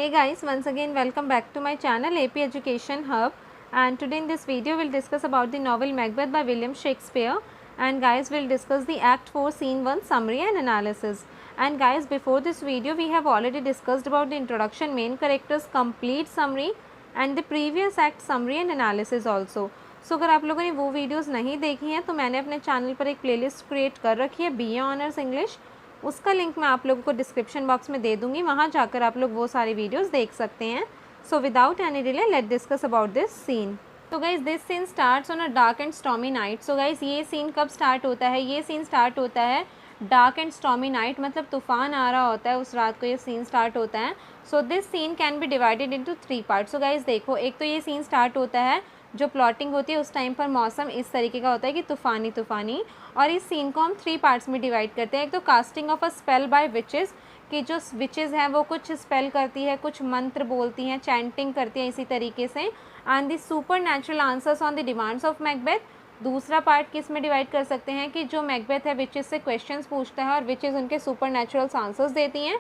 Hey guys, once again welcome back to my channel AP Education Hub, and today in this video we'll discuss about the novel Macbeth by William Shakespeare. And guys, we'll discuss the Act 4 Scene 1 summary and analysis. And guys, before this video we have already discussed about the introduction, main characters, complete summary and the previous act summary and analysis also. So अगर आप लोगों ने वो videos नहीं देखी हैं तो मैंने अपने चैनल पर एक प्लेलिस्ट क्रिएट कर रखी है BA ऑनर्स इंग्लिश, उसका लिंक मैं आप लोगों को डिस्क्रिप्शन बॉक्स में दे दूँगी, वहाँ जाकर आप लोग वो सारी वीडियोस देख सकते हैं। So without any delay let discuss about this scene. तो guys this scene starts on a dark and stormy night. So guys ये सीन कब स्टार्ट होता है? ये सीन स्टार्ट होता है डार्क एंड स्टॉर्मी नाइट, मतलब तूफान आ रहा होता है, उस रात को ये सीन स्टार्ट होता है। So this scene can be divided into 3 parts. So guys देखो, एक तो ये सीन स्टार्ट होता है, जो प्लॉटिंग होती है उस टाइम पर मौसम इस तरीके का होता है कि तूफ़ानी तूफ़ानी, और इस सीन को हम 3 पार्ट्स में डिवाइड करते हैं। एक तो casting of a spell bye witches, कि जो विचेस हैं वो कुछ स्पेल करती है, कुछ मंत्र बोलती हैं, चैंटिंग करती हैं इसी तरीके से, and the super natural answers on the demands of Macbeth. दूसरा पार्ट किस में डिवाइड कर सकते हैं कि जो मैकबेथ है विचेस से क्वेश्चंस पूछता है और विचेस उनके सुपर नेचुरल आंसर्स देती हैं,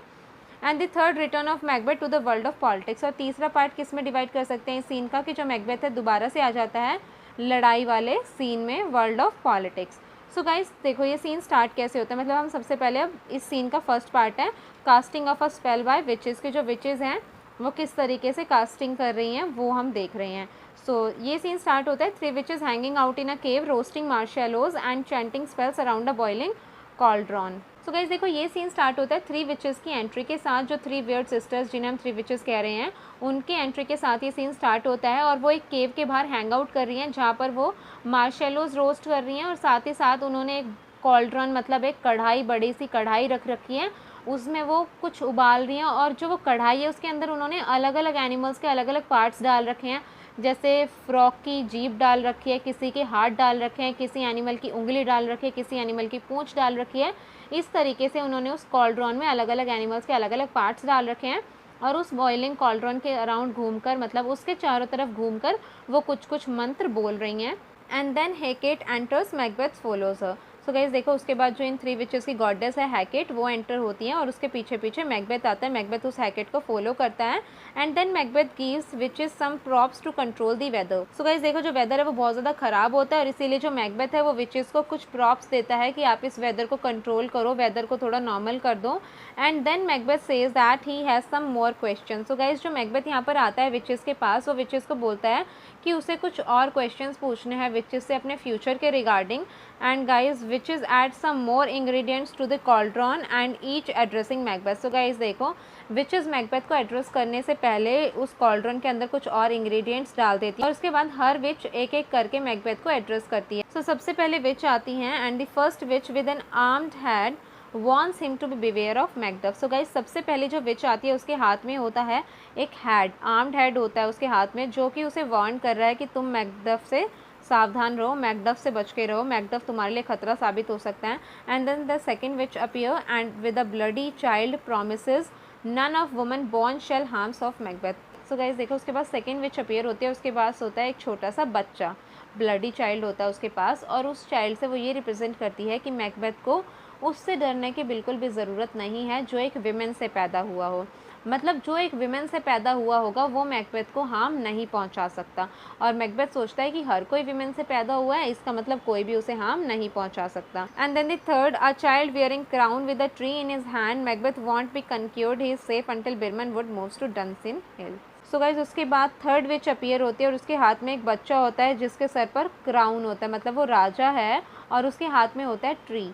and the third return of Macbeth to the world of politics. और तीसरा पार्ट किस में डिवाइड कर सकते हैं इस सीन का कि जो मैकबेथ है दोबारा से आ जाता है लड़ाई वाले सीन में, world of politics. So guys देखो ये सीन स्टार्ट कैसे होता है, मतलब हम सबसे पहले अब इस सीन का फर्स्ट पार्ट है casting of a spell bye witches, के जो विचेस हैं वो किस तरीके से कास्टिंग कर रही हैं वो हम देख रहे हैं। सो ये सीन स्टार्ट होता है 3 witches hanging out in a cave roasting marshmallows and chanting spells around a boiling cauldron. So guys देखो ये सीन स्टार्ट होता है 3 विचेस की एंट्री के साथ, जो 3 वियर्ड सिस्टर्स जिन्हें हम 3 विचेस कह रहे हैं उनके एंट्री के साथ ये सीन स्टार्ट होता है, और वो एक केव के बाहर हैंग आउट कर रही हैं जहाँ पर वो मार्शमेलोज रोस्ट कर रही हैं, और साथ ही साथ उन्होंने एक कॉल्ड्रॉन मतलब एक कढ़ाई, बड़ी सी कढ़ाई रख रखी है, उसमें वो कुछ उबाल रही हैं, और जो वो कढ़ाई है उसके अंदर उन्होंने अलग अलग एनिमल्स के अलग अलग पार्ट्स डाल रखे हैं, जैसे फ्रॉक की जीभ डाल रखी है, किसी के हाथ डाल रखे हैं, किसी एनिमल की उंगली डाल रखी है, किसी एनिमल की पूंछ डाल रखी है। इस तरीके से उन्होंने उस कॉल्ड्रॉन में अलग अलग एनिमल्स के अलग अलग पार्ट्स डाल रखे हैं, और उस बॉइलिंग कॉल्ड्रॉन के अराउंड घूमकर, मतलब उसके चारों तरफ घूमकर वो कुछ कुछ मंत्र बोल रही हैं। And then Hecate enters, Macbeth follows her. So guys देखो उसके बाद जो इन 3 विचेस की गॉडेस है हैकेट, वो एंटर होती हैं और उसके पीछे पीछे मैकबेथ आता है। मैकबेथ उस हैकेट को फॉलो करता है, and then Macbeth gives witches some props to control the weather. So guys देखो जो वेदर है वो बहुत ज़्यादा ख़राब होता है, और इसीलिए जो मैकबेथ है वो विचेस को कुछ प्रॉप्स देता है कि आप इस वेदर को कंट्रोल करो, वेदर को थोड़ा नॉर्मल कर दो। And then Macbeth says that he has some more question. So guys जो मैकबेथ यहाँ पर आता है विचेस के पास, वो विचेस को बोलता है कि उसे कुछ और क्वेश्चंस पूछने हैं विचेस से अपने फ्यूचर के regarding. And guys witches add some more ingredients to the cauldron and each addressing Macbeth. So guys देखो विचेस मैकबेथ को एड्रेस करने से पहले उस कॉल्ड्रॉन के अंदर कुछ और इंग्रेडिएंट्स डाल देती है, और उसके बाद हर विच एक एक करके मैकबेथ को एड्रेस करती है। सो सबसे पहले विच आती हैं, and the first witch with an armed head wants him to be beware of Macduff. So guys सबसे पहले जो विच आती है उसके हाथ में होता है एक हैड, आर्म्ड हैड होता है उसके हाथ में, जो कि उसे वार्न कर रहा है कि तुम मैकडफ से सावधान रहो, मैकडफ से बच के रहो, मैकडफ तुम्हारे लिए खतरा साबित हो सकता है। And then the second witch appear and with a bloody child promises none of woman born shall harms of Macbeth. So guys देखो उसके बाद सेकेंड विच अपीयर होती है, उसके पास होता है एक छोटा सा बच्चा, ब्लडी चाइल्ड होता है उसके पास, और उस चाइल्ड से वो ये रिप्रेजेंट करती है कि मैकबेथ को उससे डरने की बिल्कुल भी ज़रूरत नहीं है जो एक विमेन से पैदा हुआ हो, मतलब जो एक विमेन से पैदा हुआ होगा वो मैकबेथ को हार्म नहीं पहुंचा सकता। और मैकबेथ सोचता है कि हर कोई विमेन से पैदा हुआ है, इसका मतलब कोई भी उसे हार्म नहीं पहुंचा सकता। And then the third, a child wearing crown with a tree in his hand, Macbeth won't be conquered he is safe until Birnam Wood moves to Dunsinane Hill. So guys उसके बाद third which appear होती है, और उसके हाथ में एक बच्चा होता है जिसके सर पर क्राउन होता है, मतलब वो राजा है, और उसके हाथ में होता है ट्री।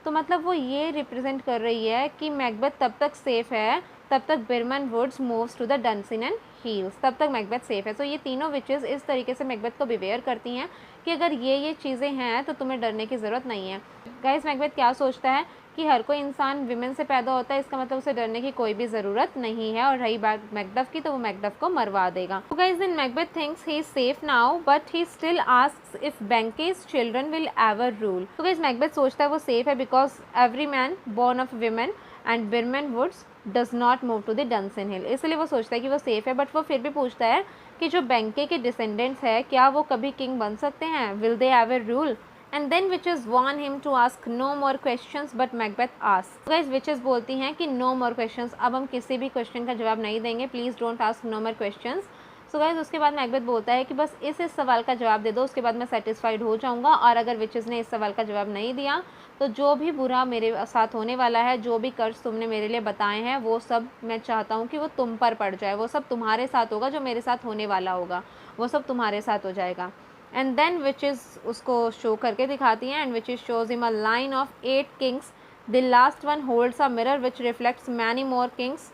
तो मतलब वो ये रिप्रेजेंट कर रही है कि मैकबेथ तब तक सेफ है तब तक Birnam woods moves to the Dunsinane and hills, तब तक मैकबेथ सेफ है। सो ये तीनों विचेस इस तरीके से मैकबेथ को बिवेयर करती हैं कि अगर ये चीज़ें हैं तो तुम्हें डरने की ज़रूरत नहीं है। गाइस मैकबेथ क्या सोचता है कि हर कोई इंसान विमेन से पैदा होता है, इसका मतलब उसे डरने की कोई भी ज़रूरत नहीं है, और रही बात मैकडफ की तो वो मैकडफ को मरवा देगा। तो guys then Macbeth thinks he is safe now but he still asks if Banquo's children will ever rule. तो गाइस मैकबेथ सोचता है वो सेफ है because every man born of women and Birnam woods does not move to the Dunsinane hill, इसलिए वो सोचता है कि वो सेफ है, बट वो फिर भी पूछता है कि जो बैंके के डिसेंडेंट्स है क्या वो कभी किंग बन सकते हैं, will they ever rule, and then witches warn him to ask no more questions but Macbeth ask. Guys witches बोलती हैं कि नो मोर क्वेश्चंस, अब हम किसी भी क्वेश्चन का जवाब नहीं देंगे, please don't ask no more questions. So guys उसके बाद मैकबेथ बोलता है कि बस इस सवाल का जवाब दे दो, उसके बाद मैं सेटिस्फाइड हो जाऊंगा, और अगर विचेस ने इस सवाल का जवाब नहीं दिया तो जो भी बुरा मेरे साथ होने वाला है, जो भी कर्ज तुमने मेरे लिए बताए हैं, वो सब मैं चाहता हूँ कि वो तुम पर पड़ जाए, वो सब तुम्हारे साथ होगा, जो मेरे साथ होने वाला होगा वो सब तुम्हारे साथ हो जाएगा। एंड देन विचेस उसको शो करके दिखाती हैं, and witches shows him a line of 8 Kings, the last one holds a mirror which reflects many more Kings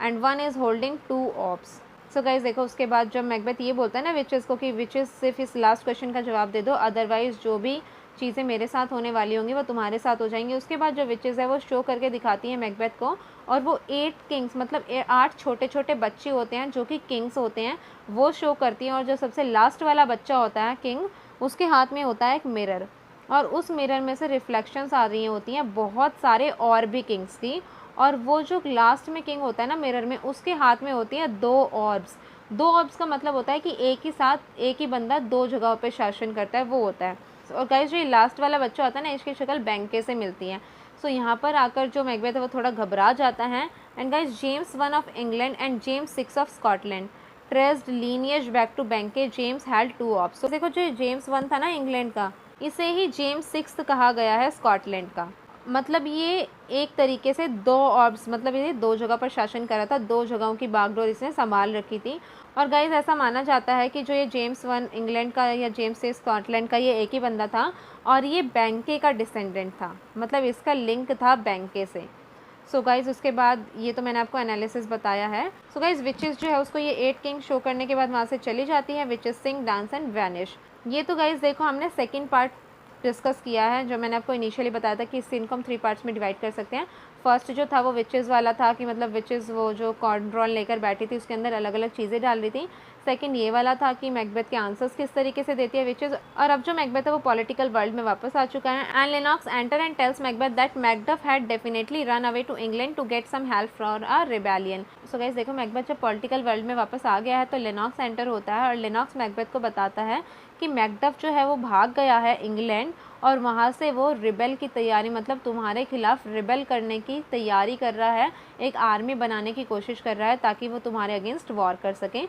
and one is holding 2 orbs. So guys देखो उसके बाद जब मैकबेथ ये बोलता है ना विचेस को कि विचेस सिर्फ इस लास्ट क्वेश्चन का जवाब दे दो, अदरवाइज जो भी चीज़ें मेरे साथ होने वाली होंगी वो तुम्हारे साथ हो जाएंगी। उसके बाद जो विचेस है वो शो करके दिखाती है मैकबेथ को, और वो 8 किंग्स मतलब 8 छोटे छोटे बच्चे होते हैं जो कि किंग्स होते हैं, वो शो करती हैं। और जो सबसे लास्ट वाला बच्चा होता है किंग, उसके हाथ में होता है एक मिरर, और उस मिरर में से रिफ्लेक्शंस आ रही होती हैं बहुत सारे और भी किंग्स की, और वो जो लास्ट में किंग होता है ना मिरर में, उसके हाथ में होती है 2 ऑर्ब्स। 2 ऑर्ब्स का मतलब होता है कि एक ही साथ एक ही बंदा 2 जगहों पे शासन करता है, वो होता है। और गाइस जो ये लास्ट वाला बच्चा होता है ना, इसकी शक्ल बैंके से मिलती है। सो यहाँ पर आकर जो मैकबेथ है वो थोड़ा घबरा जाता है। And guys James 1 of England and James 6 of Scotland traced lineage back to Banquo, James had 2 orbs. तो देखो जो जेम्स 1 था ना इंग्लैंड का, इसे ही जेम्स 6 कहा गया है स्कॉटलैंड का। मतलब ये एक तरीके से 2 ऑर्ब्स, मतलब ये 2 जगह पर शासन कर रहा था, 2 जगहों की बागडोर इसने संभाल रखी थी। और गाइस ऐसा माना जाता है कि जो ये जेम्स 1 इंग्लैंड का या जेम्स 6 स्कॉटलैंड का, ये एक ही बंदा था, और ये बैंके का डिसेंडेंट था, मतलब इसका लिंक था बैंके से। सो गाइज उसके बाद ये तो मैंने आपको एनालिसिस बताया है। सो गाइज विचेस जो है उसको ये 8 किंग शो करने के बाद वहाँ से चली जाती है, witches sing dance and vanish. ये तो गाइज देखो हमने सेकंड पार्ट डिस्कस किया है, जो मैंने आपको इनिशियली बताया था कि इस सीन को हम 3 पार्ट्स में डिवाइड कर सकते हैं। फर्स्ट जो था वो विचेस वाला था कि मतलब विचेस वो जो कॉर्नरॉल लेकर बैठी थी उसके अंदर अलग अलग चीज़ें डाल रही थी। सेकंड ये वाला था कि मैकबेथ के आंसर्स किस तरीके से देती है विचेस। और अब जो मैकबेथ है वो पॉलिटिकल वर्ल्ड में वापस आ चुका है। And Lennox enter and tells Macbeth that Macduff had definitely run away to England to get some help for a rebellion. So guys देखो मैकबेथ जब पॉलिटिकल वर्ल्ड में वापस आ गया है तो लेनॉक्स एंटर होता है, और लेनॉक्स मैकबेथ को बताता है कि मैकडफ जो है वो भाग गया है इंग्लैंड, और वहाँ से वो रिबेल की तैयारी, मतलब तुम्हारे खिलाफ रिबेल करने की तैयारी कर रहा है, एक आर्मी बनाने की कोशिश कर रहा है ताकि वो तुम्हारे अगेंस्ट वॉर कर सके।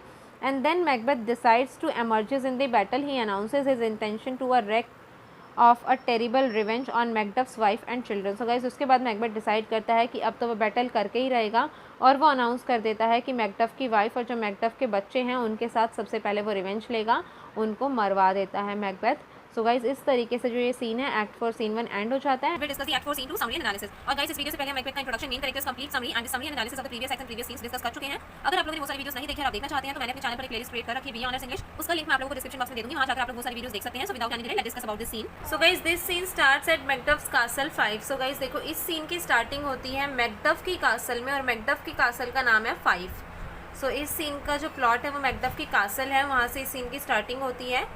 And then Macbeth decides to emerges in the battle, he announces his intention to wreak off a terrible revenge on Macduff's wife and children. So guys उसके बाद मैकबेथ डिसाइड करता है कि अब तो वो बैटल करके ही रहेगा, और वो अनाउंस कर देता है कि मैकडफ की वाइफ और जो मैकडफ के बच्चे हैं उनके साथ सबसे पहले वो रिवेंज लेगा, उनको मरवा देता है मैकबेथ। सो गाइस इस तरीके से जो ये सीन है एक्ट 4 सीन 1 एंड हो जाता है। We'll discuss the Act 4 Scene 2 summary and analysis. और guys इस वीडियो से पहले हम मैकबेथ का introduction, main characters, complete summary and summary and analysis of the previous act and previous scenes discuss कर चुके हैं। अगर आप लोगों ने वो सारी वीडियोस नहीं देखी और आप देखना चाहते हैं तो मैंने अपने चैनल पर एक प्लेलिस्ट क्रिएट कर रखी है बी ऑनर्स इंग्लिश, उसका लिंक मैं आप लोगों को डिस्क्रिप्शन बॉक्स में दे दूंगी, वहां जाकर आप लोग वो सारी वीडियोस देख सकते हैं। So without any delay let's discuss about this scene. So guys this scene starts at Macduff's castle 5। So guys देखो इस सीन की स्टार्टिंग होती है मैकडफ की कासल में, और मैकडफ की कासल का नाम है 5। सो इस सीन का जो प्लॉट है वो मैकडफ की कासल है, वहाँ से इस सीन की स्टार्टिंग होती है।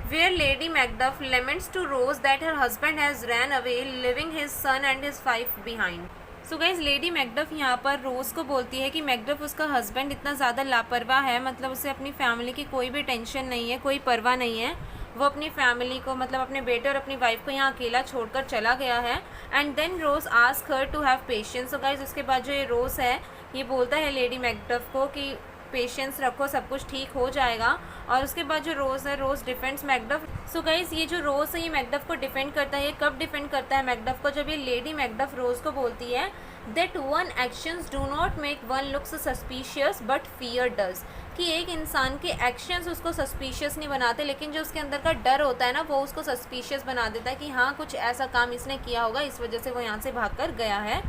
Where Lady Macduff laments to Rose that her husband has ran away, leaving his son and his wife behind. So guys, lady Macduff यहाँ पर रोज़ को बोलती है कि मैकडफ उसका हस्बैंड इतना ज़्यादा लापरवाह है, मतलब उसे अपनी फैमिली की कोई भी टेंशन नहीं है, कोई परवाह नहीं है, वो अपनी फैमिली को मतलब अपने बेटे और अपनी वाइफ को यहाँ अकेला छोड़कर चला गया है। And then Ross ask her to have patience. So guys उसके बाद जो ये रोज़ है ये बोलता है लेडी मैकडफ को कि पेशेंस रखो, सब कुछ ठीक हो जाएगा। और उसके बाद जो रोज़ है, रोज़ डिफेंड्स मैकडफ। सो गाइस ये जो रोज़ है ये मैकडफ को डिफेंड करता है। ये कब डिफेंड करता है मैकडफ को? जब ये लेडी मैकडफ रोज़ को बोलती है that one actions do not make one looks suspicious but fear does, कि एक इंसान के एक्शंस उसको सस्पिशियस नहीं बनाते, लेकिन जो उसके अंदर का डर होता है ना वो उसको सस्पिशियस बना देता है कि हाँ कुछ ऐसा काम इसने किया होगा, इस वजह से वो यहाँ से भाग कर गया है।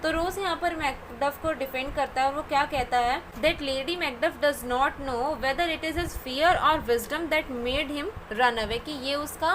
तो रोज़ यहाँ पर मैकडफ को डिफेंड करता है, और वो क्या कहता है that lady Macduff does not know whether it is his fear और wisdom that made him run away, कि ये उसका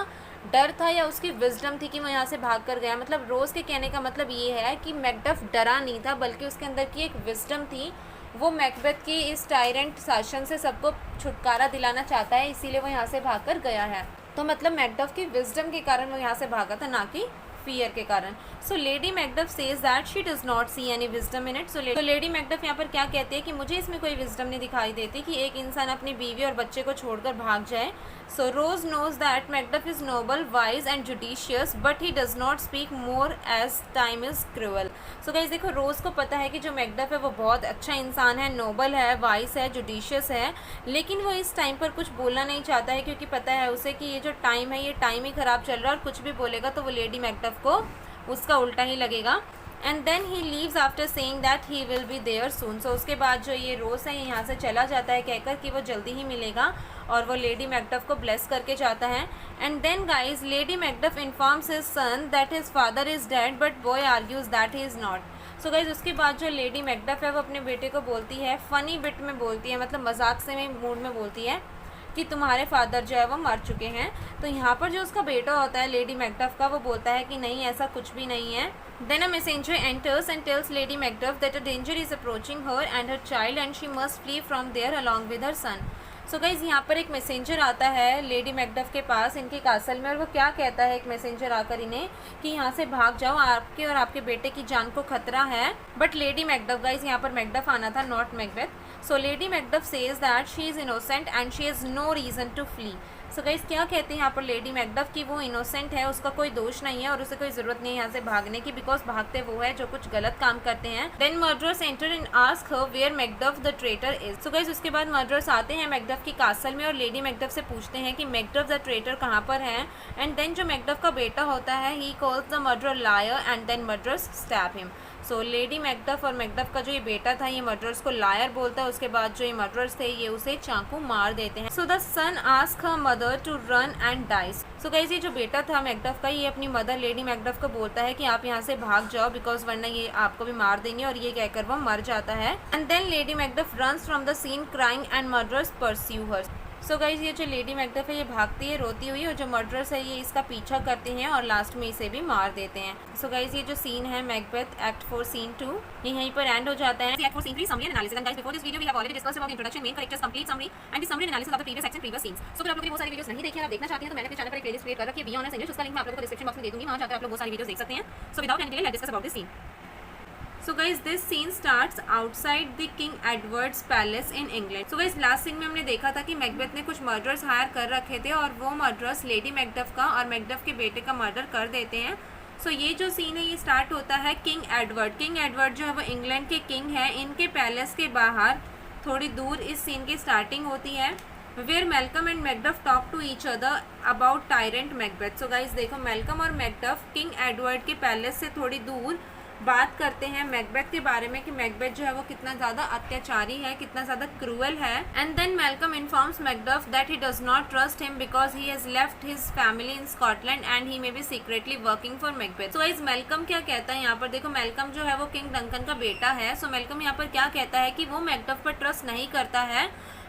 डर था या उसकी विजडम थी कि वो यहाँ से भाग कर गया। मतलब रोज़ के कहने का मतलब ये है कि मैकडफ डरा नहीं था, बल्कि उसके अंदर की एक विजडम थी, वो मैकबेथ की इस टायरेंट शासन से सबको छुटकारा दिलाना चाहता है, इसीलिए वो यहाँ से भाग कर गया है। तो मतलब मैकडफ की विजडम के कारण वो यहाँ से भागा था, ना कि फियर के कारण। So lady Macduff says that she does not see any wisdom in it. So lady Macduff यहाँ पर क्या कहती है कि मुझे इसमें कोई विजडम नहीं दिखाई देती कि एक इंसान अपनी बीवी और बच्चे को छोड़कर भाग जाए। So Ross knows that Macduff is noble, wise and judicious, but he does not speak more as time is cruel. So guys देखो, रोज को पता है कि जो मैकडफ है वो बहुत अच्छा इंसान है, नोबल है, वाइज है, जुडिशियस है, लेकिन वो इस टाइम पर कुछ बोलना नहीं चाहता है क्योंकि पता है उसे कि ये जो टाइम है ये टाइम ही ख़राब चल रहा है और कुछ भी बोलेगा तो वो लेडी मैकडफ को उसका उल्टा ही लगेगा। And then he leaves after saying that he will be there soon. So उसके बाद जो ये रोज़ है यहाँ से चला जाता है कहकर कि वो जल्दी ही मिलेगा और वो लेडी मैकडफ को ब्लेस करके जाता है। And then guys lady Macduff informs his son that his father is dead but boy argues that he is not. So guys उसके बाद जो लेडी मैकडफ है वो अपने बेटे को बोलती है, फ़नी बिट में बोलती है, मतलब मजाक से में मूड में बोलती है कि तुम्हारे फादर जो है वो मर चुके हैं। तो यहाँ पर जो उसका बेटा होता है लेडी मैकडफ का, वो बोलता है कि नहीं ऐसा कुछ भी नहीं है। Then a messenger enters and tells lady Macduff that a danger is approaching her and her child and she must flee from there along with her son. So guys यहाँ पर एक मैसेंजर आता है लेडी मैकडफ के पास इनके castle में, और वो क्या कहता है एक मैसेंजर आकर इन्हें कि यहाँ से भाग जाओ, आपके और आपके बेटे की जान को खतरा है। बट लेडी मैकडफ, गाइज यहाँ पर मैकडफ आना था, not Macbeth. So lady Macduff says that she is innocent and she has no reason to flee. So guys क्या कहते हैं यहाँ पर लेडी मैकडफ कि वो इनोसेंट है, उसका कोई दोष नहीं है और उसे कोई ज़रूरत नहीं है यहाँ से भागने की, बिकॉज भागते वो है जो कुछ गलत काम करते हैं। Then murderers enter and ask her where Macduff the traitor is. So guys उसके बाद मर्डरर्स आते हैं मैकडफ की कासल में और लेडी मैकडफ से पूछते हैं कि मैकडफ द ट्रेटर कहाँ पर है। एंड देन जो मैकडफ का बेटा होता है he calls the murderer liar and then murderers stab him. So lady Macduff और मैकडफ का जो ये बेटा था ये मर्डरर्स को लायर बोलता है, उसके बाद जो ये मर्डरर्स थे ये उसे चाकू मार देते हैं। So the son ask her mother to run and dies. So guys ये जो बेटा था मैकडफ का ये अपनी मदर लेडी मैकडफ को बोलता है कि आप यहाँ से भाग जाओ बिकॉज वरना ये आपको भी मार देंगे, और ये कहकर वो मर जाता है। And then lady Macduff runs from the scene crying and murderers pursue her. So guys ये जो लेडी मैकडफ है ये भागती है रोती हुई और जो मर्डरर्स है ये इसका पीछा करते हैं और लास्ट में इसे भी मार देते हैं। सो गाइज ये जो सीन है मैकबेथ एक्ट 4 सीन 2 ये यहीं पर एंड हो जाता है। Act 4 Scene 3 Summary and Analysis. And guys, before this video we have already discussed about the introduction, main characters, complete summary and the summary and analysis of the previous acts and previous scenes. So अगर आप लोगों ने वो सारी videos नहीं देखी हैं, आप देखना चाहते हैं तो मैंने अपने चैनल पर एक प्लेलिस्ट क्रिएट कर रखी है बी ऑनर्स इंग्लिश, उसका लिंक मैं आप लोगों को डिस्क्रिप्शन बॉक्स में दे दूंगी, वहां जाकर आप लोग वो सारी वीडियोस देख सकते हैं। So without any delay, let's discuss about this scene. So guys, this scene starts outside the King Edward's palace in England. So guys, last scene में हमने देखा था कि मैकबेथ ने कुछ मर्डरर्स हायर कर रखे थे और वो मर्डरर्स लेडी मैकडफ का और मैकडफ के बेटे का मर्डर कर देते हैं। सो ये जो सीन है ये स्टार्ट होता है किंग एडवर्ड। किंग एडवर्ड जो है वो इंग्लैंड के किंग है, इनके पैलेस के बाहर थोड़ी दूर इस सीन की स्टार्टिंग होती है। Where Malcolm and Macduff talk to each other about tyrant Macbeth. So guys देखो, मैल्कम और मैकडफ किंग एडवर्ड के पैलेस से थोड़ी दूर बात करते हैं मैकबेथ के बारे में कि मैकबेथ जो है वो कितना ज़्यादा अत्याचारी है, कितना ज़्यादा क्रूअल है। And then Malcolm informs Macduff that he does not trust him because he has left his family in Scotland and he may be secretly working for Macbeth. So इस मैल्कम क्या कहता है यहाँ पर, देखो मैल्कम जो है वो किंग डंकन का बेटा है। सो मैल्कम यहाँ पर क्या कहता है कि वो मैकडफ पर ट्रस्ट नहीं करता है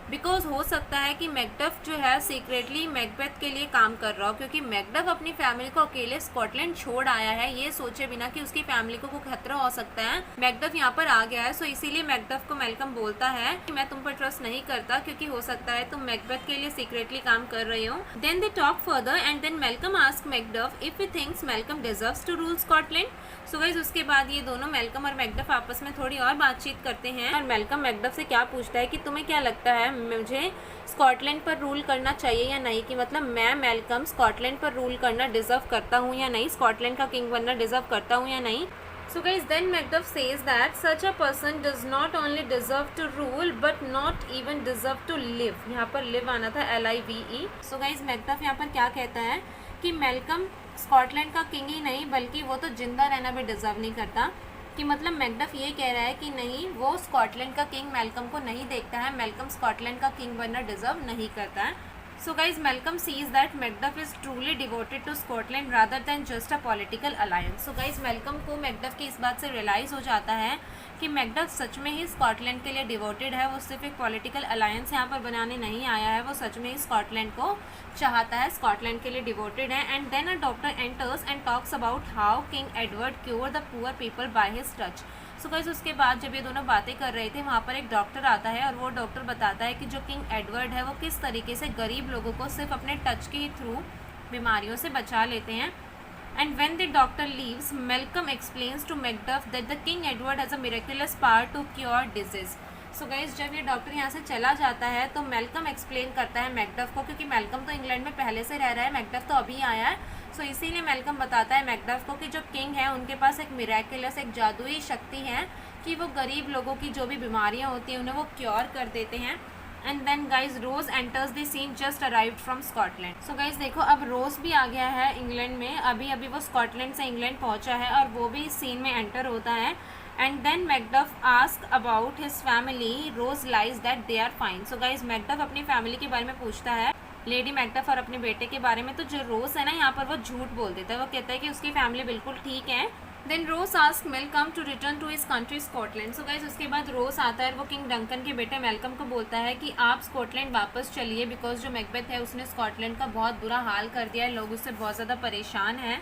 बिकॉज हो सकता है कि मैकडफ जो है सीक्रेटली मैकबेथ के लिए काम कर रहा हो, क्योंकि मैकडफ अपनी फैमिली को अकेले स्कॉटलैंड छोड़ आया है ये सोचे बिना कि उसकी फैमिली को कोई खतरा हो सकता है। मैकडफ यहाँ पर आ गया है, सो इसीलिए मैकडफ को मैल्कम बोलता है कि मैं तुम पर ट्रस्ट नहीं करता क्योंकि हो सकता है तुम मैकबेथ के लिए सीक्रेटली काम कर रहे हो। Then they talk further and then Malcolm ask Macduff if he thinks Malcolm deserves to rule Scotland. So guys उसके बाद ये दोनों मैल्कम और मैकडफ आपस में थोड़ी और बातचीत करते हैं और मैल्कम मैकडफ से क्या पूछता है कि तुम्हें क्या लगता है मुझे स्कॉटलैंड पर रूल करना चाहिए या नहीं, कि मतलब मैं मैल्कम स्कॉटलैंड पर रूल करना डिजर्व करता हूँ या नहीं, स्कॉटलैंड का किंग बनना डिजर्व करता हूँ या नहीं। So guys, then Macduff says that such a person does not only deserve to rule but not even deserve to live. यहाँ पर live आना था LIVE. So guys, Macduff यहाँ पर क्या कहता है कि मैल्कम स्कॉटलैंड का किंग ही नहीं बल्कि वो तो जिंदा रहना भी डिजर्व नहीं करता, कि मतलब मैकडफ ये कह रहा है कि नहीं वो स्कॉटलैंड का किंग मैल्कम को नहीं देखता है, मैल्कम स्कॉटलैंड का किंग बनना डिजर्व नहीं करता है। So guys, Malcolm sees that Macduff is truly devoted to Scotland rather than just a political alliance. So guys, Malcolm को Macduff की इस बात से रियलाइज़ हो जाता है कि Macduff सच में ही स्कॉटलैंड के लिए डिवोटेड है, वो सिर्फ एक पॉलिटिकल अलायंस यहाँ पर बनाने नहीं आया है, वो सच में ही स्कॉटलैंड को चाहता है, स्कॉटलैंड के लिए डिवोटेड है। And then a doctor enters and talks about how king Edward cure the poor people by his touch. So guys उसके बाद जब ये दोनों बातें कर रहे थे वहाँ पर एक डॉक्टर आता है और वो डॉक्टर बताता है कि जो किंग एडवर्ड है वो किस तरीके से गरीब लोगों को सिर्फ अपने टच के ही थ्रू बीमारियों से बचा लेते हैं। And when the doctor leaves, Malcolm explains to Macduff that the King Edward has a miraculous power to cure disease. So guys, जब ये डॉक्टर यहाँ से चला जाता है तो मेलकम एक्सप्लेन करता है मैकडफ को, क्योंकि मेलकम तो इंग्लैंड में पहले से रह रहा है, मैकडफ तो अभी आया है, सो इसीलिए मेलकम बताता है मैकडफ को कि जो किंग है उनके पास एक मिराकुलस, एक जादुई शक्ति है कि वो गरीब लोगों की जो भी बीमारियाँ होती हैं उन्हें वो क्योर कर देते हैं. And then guys Ross enters the scene just arrived from Scotland. So guys देखो, अब रोज भी आ गया है इंग्लैंड में, अभी अभी वो स्कॉटलैंड से इंग्लैंड पहुंचा है और वो भी इस सीन में एंटर होता है. And then Macduff ask about his family. Ross lies that they are fine. So guys Macduff अपनी फैमिली के बारे में पूछता है, लेडी मैकडफ और अपने बेटे के बारे में. तो जो रोज है ना, यहाँ पर वो झूठ बोल देता है, वो कहता है कि उसकी फैमिली बिल्कुल ठीक है. Then Ross ask Malcolm to return to his country Scotland. So guys उसके बाद रोज आता है और वो किंग डंकन के बेटे मेलकम को बोलता है कि आप स्कॉटलैंड वापस चलिए, बिकॉज जो मैकबेथ है उसने स्कॉटलैंड का बहुत बुरा हाल कर दिया है, लोग उससे बहुत ज़्यादा परेशान हैं.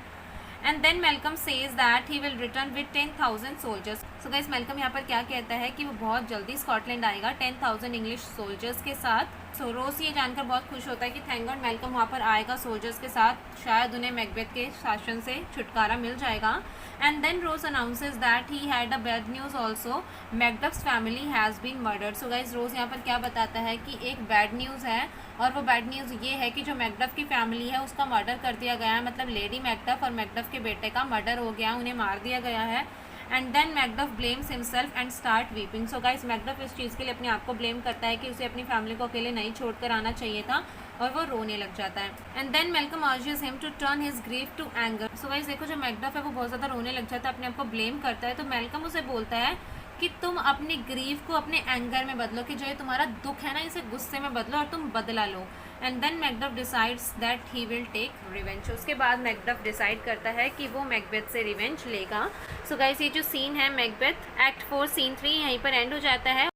And then Malcolm says that he will return with 10,000 soldiers. So guys Malcolm यहाँ पर क्या कहता है कि वो बहुत जल्दी स्कॉटलैंड आएगा 10,000 इंग्लिश सोल्जर्स के साथ. सो रोज ये जानकर बहुत खुश होता है कि थैंक गॉड मेलकम वहाँ पर आएगा सोल्जर्स के साथ, शायद उन्हें मैकबेथ के शासन से छुटकारा मिल जाएगा. And then Ross announces that he had a bad news also, Macduff's family has been murdered. So guys Ross यहाँ पर क्या बताता है कि एक बैड न्यूज़ है, और वो बैड न्यूज़ ये है कि जो मैकडफ की फैमिली है उसका मर्डर कर दिया गया है, मतलब लेडी मैकडफ और मैकडफ के बेटे का मर्डर हो गया, उन्हें मार दिया गया है. And then Macduff blames himself and start weeping. So guys Macduff इस चीज़ के लिए अपने आप को ब्लेम करता है कि उसे अपनी फैमिली को अकेले नहीं छोड़कर आना चाहिए था, और वो रोने लग जाता है. And then Malcolm urges him to turn his grief to anger. So guys देखो, जो मैकडफ है वो बहुत ज़्यादा रोने लग जाता है, अपने आप को ब्लेम करता है. तो मेलकम उसे बोलता है कि तुम अपनी ग्रीफ को अपने एंगर में बदलो, कि जो ये तुम्हारा दुख है ना इसे गुस्से में बदलो और तुम बदला लो. And then Macduff decides that he will take revenge. उसके बाद मैकडफ डिसाइड करता है कि वो मैकबेथ से रिवेंज लेगा. सो गाइस ये जो सीन है मैकबेथ एक्ट 4 सीन 3 यहीं पर एंड हो जाता है.